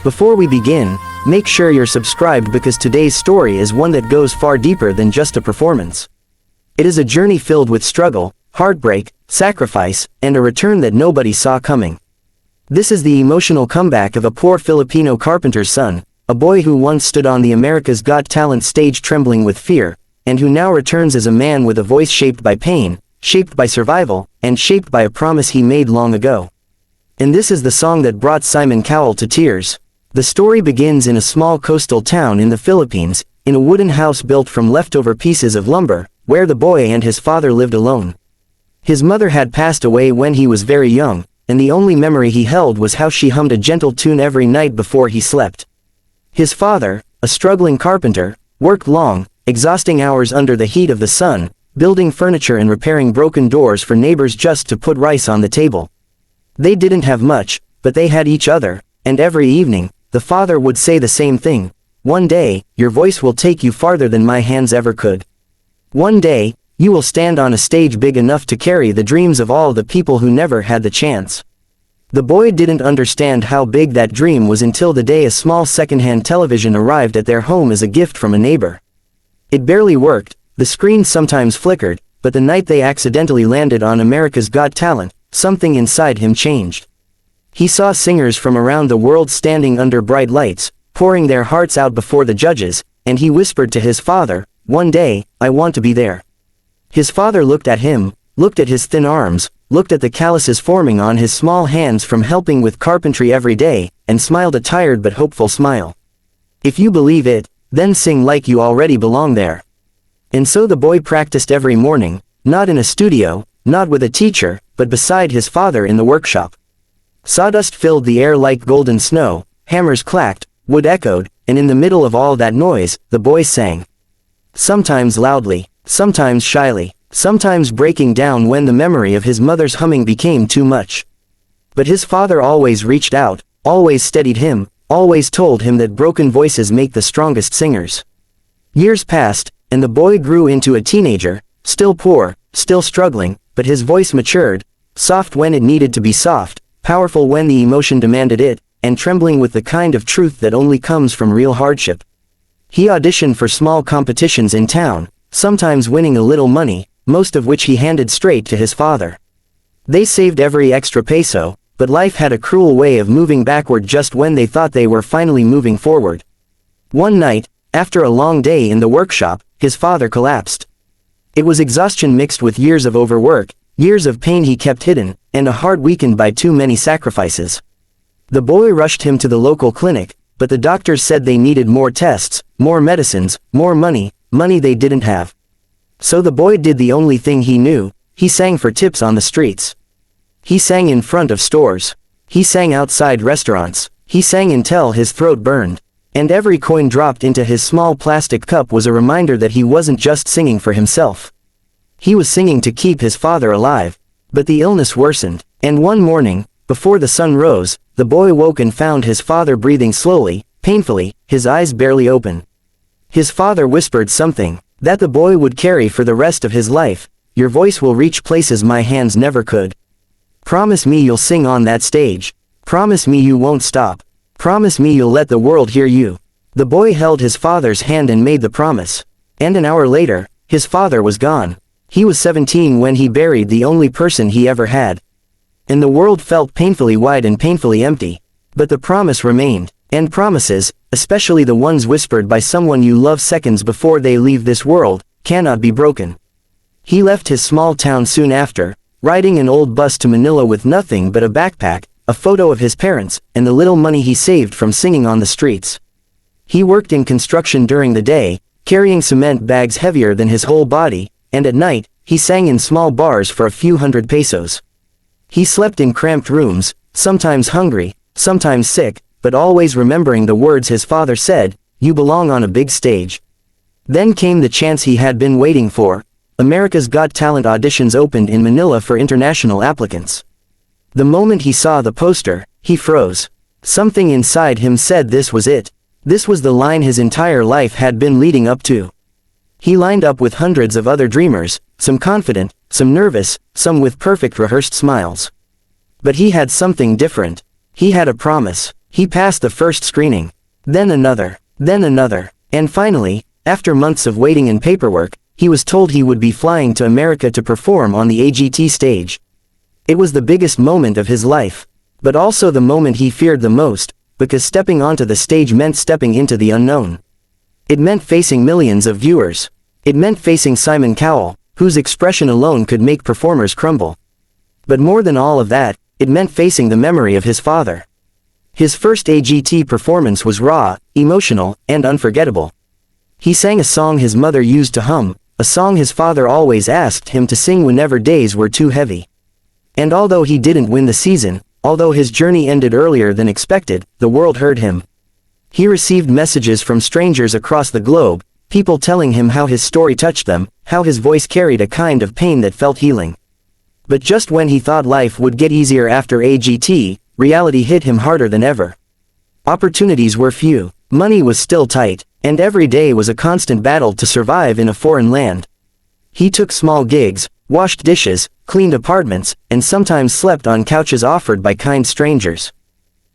Before we begin, make sure you're subscribed because today's story is one that goes far deeper than just a performance. It is a journey filled with struggle, heartbreak, sacrifice, and a return that nobody saw coming. This is the emotional comeback of a poor Filipino carpenter's son, a boy who once stood on the America's Got Talent stage trembling with fear, and who now returns as a man with a voice shaped by pain, shaped by survival, and shaped by a promise he made long ago. And this is the song that brought Simon Cowell to tears. The story begins in a small coastal town in the Philippines, in a wooden house built from leftover pieces of lumber, where the boy and his father lived alone. His mother had passed away when he was very young, and the only memory he held was how she hummed a gentle tune every night before he slept. His father, a struggling carpenter, worked long, exhausting hours under the heat of the sun, building furniture and repairing broken doors for neighbors just to put rice on the table. They didn't have much, but they had each other, and every evening, the father would say the same thing: "One day, your voice will take you farther than my hands ever could. One day, you will stand on a stage big enough to carry the dreams of all the people who never had the chance." The boy didn't understand how big that dream was until the day a small second-hand television arrived at their home as a gift from a neighbor. It barely worked, the screen sometimes flickered, but the night they accidentally landed on America's Got Talent, something inside him changed. He saw singers from around the world standing under bright lights, pouring their hearts out before the judges, and he whispered to his father, "One day, I want to be there." His father looked at him, looked at his thin arms, looked at the calluses forming on his small hands from helping with carpentry every day, and smiled a tired but hopeful smile. "If you believe it, then sing like you already belong there." And so the boy practiced every morning, not in a studio, not with a teacher, but beside his father in the workshop. Sawdust filled the air like golden snow, hammers clacked, wood echoed, and in the middle of all that noise, the boy sang. Sometimes loudly, sometimes shyly, sometimes breaking down when the memory of his mother's humming became too much. But his father always reached out, always steadied him, always told him that broken voices make the strongest singers. Years passed, and the boy grew into a teenager, still poor, still struggling, but his voice matured, soft when it needed to be soft, powerful when the emotion demanded it, and trembling with the kind of truth that only comes from real hardship. He auditioned for small competitions in town, sometimes winning a little money, most of which he handed straight to his father. They saved every extra peso, but life had a cruel way of moving backward just when they thought they were finally moving forward. One night, after a long day in the workshop, his father collapsed. It was exhaustion mixed with years of overwork, years of pain he kept hidden, and a heart weakened by too many sacrifices. The boy rushed him to the local clinic, but the doctors said they needed more tests, more medicines, more money they didn't have. So the boy did the only thing he knew: he sang for tips on the streets. He sang in front of stores. He sang outside restaurants. He sang until his throat burned. And every coin dropped into his small plastic cup was a reminder that he wasn't just singing for himself. He was singing to keep his father alive. But the illness worsened, and one morning, before the sun rose, the boy woke and found his father breathing slowly, painfully, his eyes barely open. His father whispered something that the boy would carry for the rest of his life: "Your voice will reach places my hands never could. Promise me you'll sing on that stage. Promise me you won't stop. Promise me you'll let the world hear you." The boy held his father's hand and made the promise. And an hour later, his father was gone. He was 17 when he buried the only person he ever had. And the world felt painfully wide and painfully empty. But the promise remained. And promises, especially the ones whispered by someone you love seconds before they leave this world, cannot be broken. He left his small town soon after, riding an old bus to Manila with nothing but a backpack, a photo of his parents, and the little money he saved from singing on the streets. He worked in construction during the day, carrying cement bags heavier than his whole body, and at night, he sang in small bars for a few hundred pesos. He slept in cramped rooms, sometimes hungry, sometimes sick, but always remembering the words his father said: "You belong on a big stage." Then came the chance he had been waiting for. America's Got Talent auditions opened in Manila for international applicants. The moment he saw the poster, he froze. Something inside him said this was it. This was the line his entire life had been leading up to. He lined up with hundreds of other dreamers, some confident, some nervous, some with perfect rehearsed smiles. But he had something different. He had a promise. He passed the first screening. Then another. Then another. And finally, after months of waiting and paperwork, he was told he would be flying to America to perform on the AGT stage. It was the biggest moment of his life. But also the moment he feared the most, because stepping onto the stage meant stepping into the unknown. It meant facing millions of viewers. It meant facing Simon Cowell, whose expression alone could make performers crumble. But more than all of that, it meant facing the memory of his father. His first AGT performance was raw, emotional, and unforgettable. He sang a song his mother used to hum, a song his father always asked him to sing whenever days were too heavy. And although he didn't win the season, although his journey ended earlier than expected, the world heard him. He received messages from strangers across the globe, people telling him how his story touched them, how his voice carried a kind of pain that felt healing. But just when he thought life would get easier after AGT, reality hit him harder than ever. Opportunities were few, money was still tight, and every day was a constant battle to survive in a foreign land. He took small gigs, washed dishes, cleaned apartments, and sometimes slept on couches offered by kind strangers.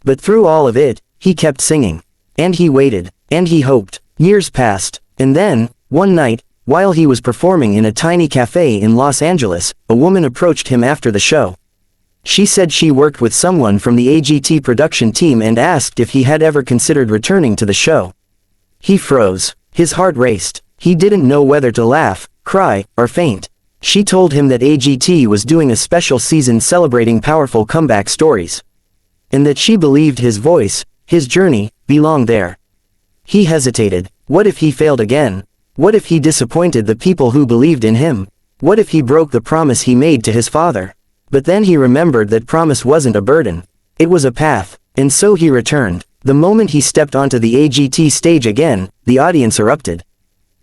But through all of it, he kept singing. And he waited. And he hoped. Years passed. And then, one night, while he was performing in a tiny cafe in Los Angeles, a woman approached him after the show. She said she worked with someone from the AGT production team and asked if he had ever considered returning to the show. He froze. His heart raced. He didn't know whether to laugh, cry, or faint. She told him that AGT was doing a special season celebrating powerful comeback stories. And that she believed his voice, his journey, belonged there. He hesitated. What if he failed again? What if he disappointed the people who believed in him? What if he broke the promise he made to his father? But then he remembered that promise wasn't a burden. It was a path. And so he returned. The moment he stepped onto the AGT stage again, the audience erupted.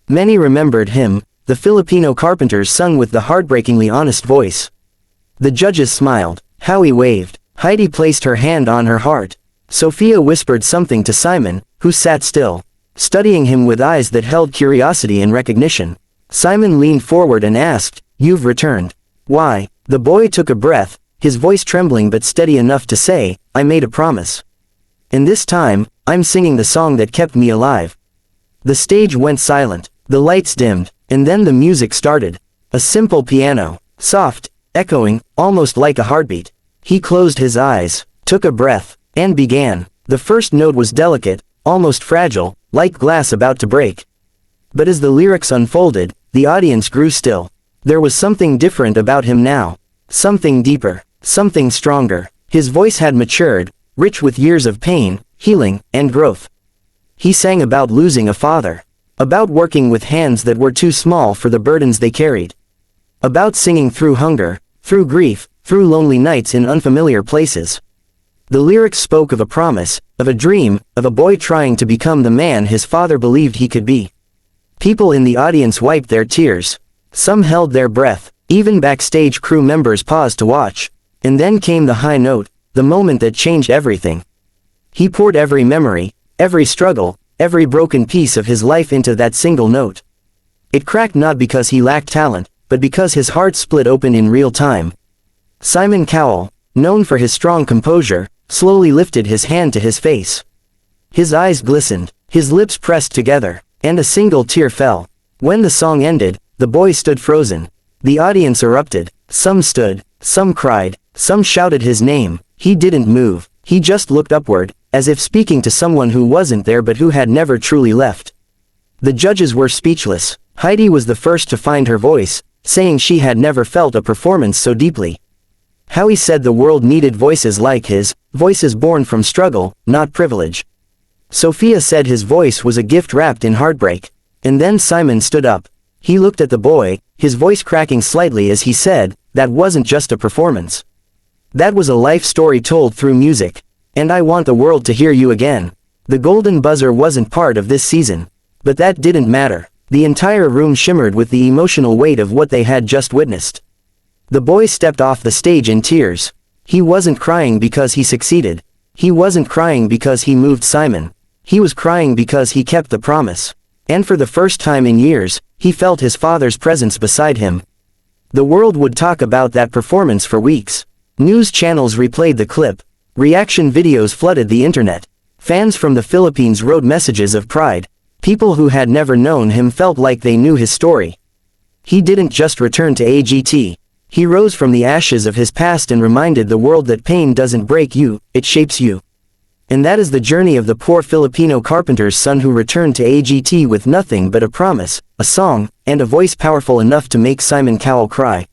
Many remembered him. The Filipino Carpenter sung with the heartbreakingly honest voice. The judges smiled. Howie waved. Heidi placed her hand on her heart. Sophia whispered something to Simon, who sat still, studying him with eyes that held curiosity and recognition. Simon leaned forward and asked, "You've returned. Why?" The boy took a breath, his voice trembling but steady enough to say, "I made a promise. And this time, I'm singing the song that kept me alive." The stage went silent. The lights dimmed. And then the music started. A simple piano, soft, echoing, almost like a heartbeat. He closed his eyes, took a breath, and began. The first note was delicate, almost fragile, like glass about to break. But as the lyrics unfolded, the audience grew still. There was something different about him now. Something deeper, something stronger. His voice had matured, rich with years of pain, healing, and growth. He sang about losing a father. About working with hands that were too small for the burdens they carried. About singing through hunger, through grief, through lonely nights in unfamiliar places. The lyrics spoke of a promise, of a dream, of a boy trying to become the man his father believed he could be. People in the audience wiped their tears. Some held their breath, even backstage crew members paused to watch. And then came the high note, the moment that changed everything. He poured every memory, every struggle, every broken piece of his life into that single note. It cracked not because he lacked talent, but because his heart split open in real time. Simon Cowell, known for his strong composure, slowly lifted his hand to his face. His eyes glistened, his lips pressed together, and a single tear fell. When the song ended, the boy stood frozen. The audience erupted. Some stood, some cried, some shouted his name. He didn't move. He just looked upward, as if speaking to someone who wasn't there but who had never truly left. The judges were speechless. Heidi was the first to find her voice, saying she had never felt a performance so deeply. Howie said the world needed voices like his, voices born from struggle, not privilege. Sophia said his voice was a gift wrapped in heartbreak. And then Simon stood up. He looked at the boy, his voice cracking slightly as he said, "That wasn't just a performance. That was a life story told through music. And I want the world to hear you again." The golden buzzer wasn't part of this season. But that didn't matter. The entire room shimmered with the emotional weight of what they had just witnessed. The boy stepped off the stage in tears. He wasn't crying because he succeeded. He wasn't crying because he moved Simon. He was crying because he kept the promise. And for the first time in years, he felt his father's presence beside him. The world would talk about that performance for weeks. News channels replayed the clip. Reaction videos flooded the internet. Fans from the Philippines wrote messages of pride. People who had never known him felt like they knew his story. He didn't just return to AGT. He rose from the ashes of his past and reminded the world that pain doesn't break you, it shapes you. And that is the journey of the poor Filipino carpenter's son who returned to AGT with nothing but a promise, a song, and a voice powerful enough to make Simon Cowell cry.